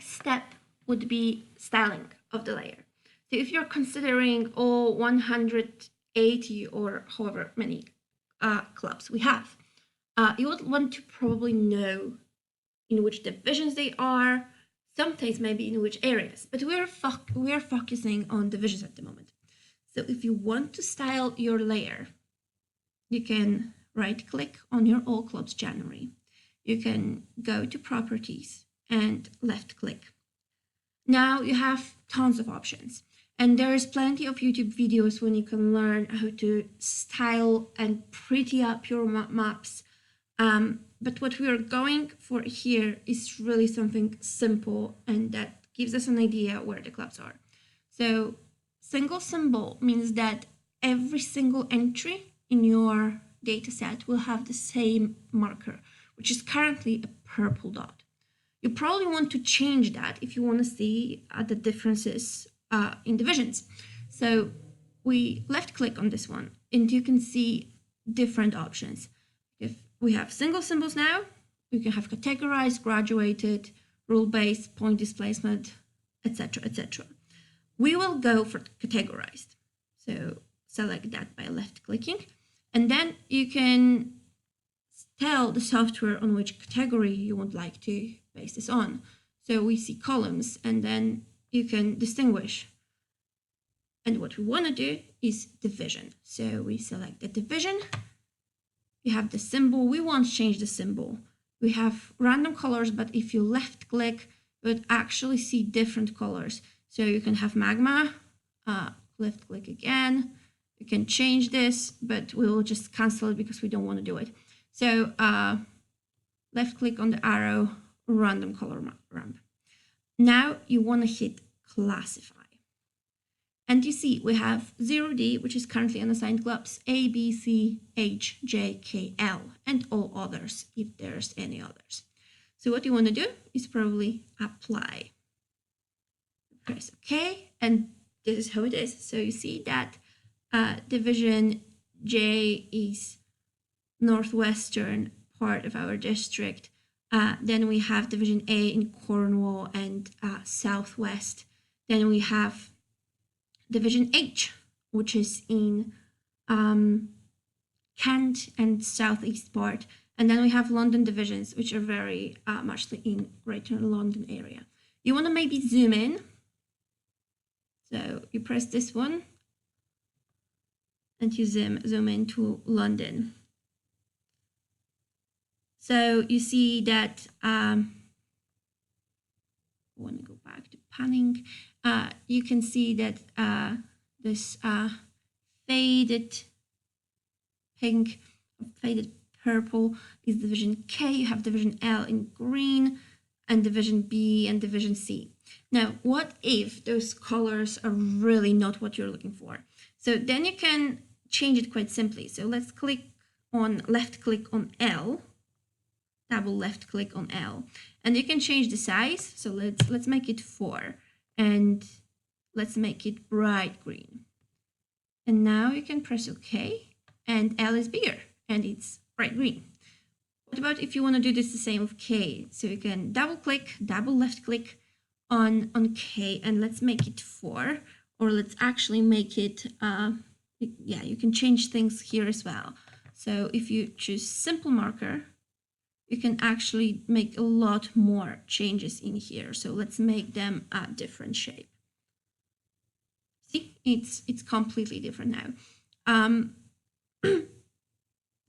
next step would be styling of the layer. So if you're considering all 180 or however many clubs we have, you would want to probably know in which divisions they are, sometimes maybe in which areas, but we are focusing on divisions at the moment. So if you want to style your layer, you can right click on your all clubs January. You can go to properties and left click. Now you have tons of options, and there's plenty of YouTube videos when you can learn how to style and pretty up your maps. But what we are going for here is really something simple, and that gives us an idea where the clubs are. So single symbol means that every single entry in your data set will have the same marker, which is currently a purple dot. You probably want to change that if you want to see the differences in divisions. So we left click on this one and you can see different options. If we have single symbols now, you can have categorized, graduated, rule-based, point displacement, etc., etc. We will go for categorized. So select that by left clicking, and then you can tell the software on which category you would like to base this on. So we see columns, and then you can distinguish. And what we want to do is division. So we select the division. You have the symbol. We won't change the symbol. We have random colors, but if you left click, you would actually see different colors. So you can have magma, left click again. You can change this, but we'll just cancel it because we don't want to do it. So left click on the arrow, random color ramp. Now you want to hit classify. And you see we have 0D, which is currently unassigned clubs, A, B, C, H, J, K, L, and all others, if there's any others. So what you want to do is probably apply. Press OK, and this is how it is. So you see that division J is northwestern part of our district. Then we have division A in Cornwall and southwest. Then we have division H, which is in Kent and southeast part. And then we have London divisions, which are very much in Greater London area. You want to maybe zoom in. So you press this one and you zoom into London. So you see that I want to go back to panning. You can see that this faded pink, faded purple is division K. You have division L in green, and division B and division C. Now, what if those colors are really not what you're looking for? So then you can change it quite simply. So let's click on left click on L, double left click on L, and you can change the size. So let's make it 4, and let's make it bright green. And now you can press OK, and L is bigger and it's bright green. What about if you want to do this the same with K? So you can double click, double left click on K, and let's make it 4, or let's actually make it, yeah, you can change things here as well. So if you choose simple marker, you can actually make a lot more changes in here. So let's make them a different shape. See, it's completely different now.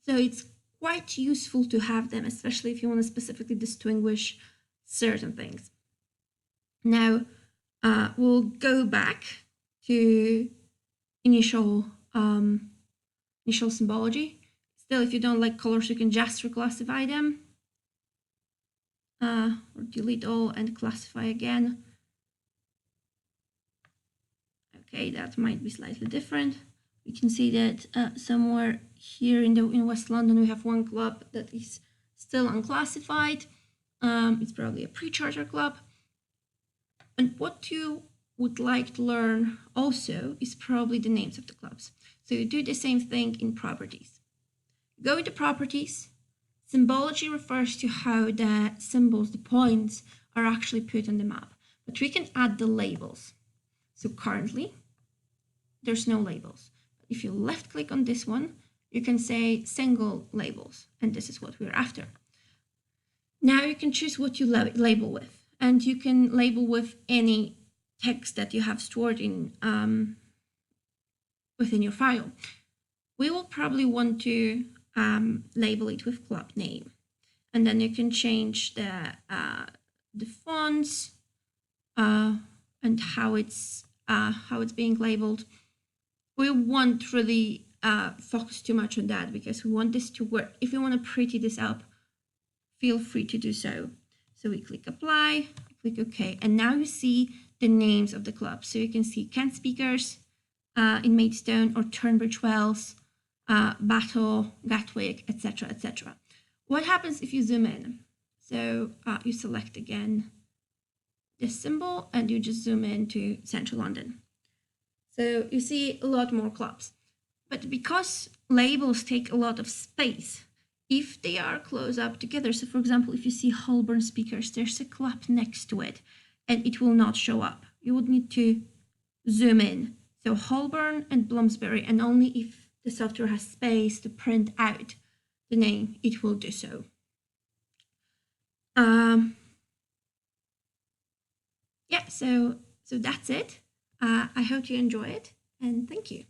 So it's quite useful to have them, especially if you want to specifically distinguish certain things. Now we'll go back to initial symbology. Still, if you don't like colors, you can just reclassify them, or delete all and classify again. Okay, that might be slightly different. We can see that somewhere here in West London we have one club that is still unclassified. It's probably a pre-charter club. And what you would like to learn also is probably the names of the clubs. So you do the same thing in properties. Go into properties. Symbology refers to how the symbols, the points, are actually put on the map, but we can add the labels. So currently, there's no labels. If you left click on this one, you can say single labels, and this is what we're after. Now you can choose what you label with, and you can label with any text that you have stored in within your file. We will probably want to label it with club name, and then you can change the fonts and how it's being labeled. We won't really focus too much on that because we want this to work. If you want to pretty this up, feel free to do so. So we click apply, click OK, and now you see the names of the clubs. So you can see Kent Speakers in Maidstone, or Turnbridge Wells, Battle, Gatwick, etc., etc. What happens if you zoom in? So you select again this symbol and you just zoom in to central London. So you see a lot more clubs. But because labels take a lot of space, if they are close up together, so for example, if you see Holborn Speakers, there's a club next to it and it will not show up. You would need to zoom in. So Holborn and Bloomsbury, and only if the software has space to print out the name, it will do so. Yeah, so that's it. I hope you enjoy it, and thank you.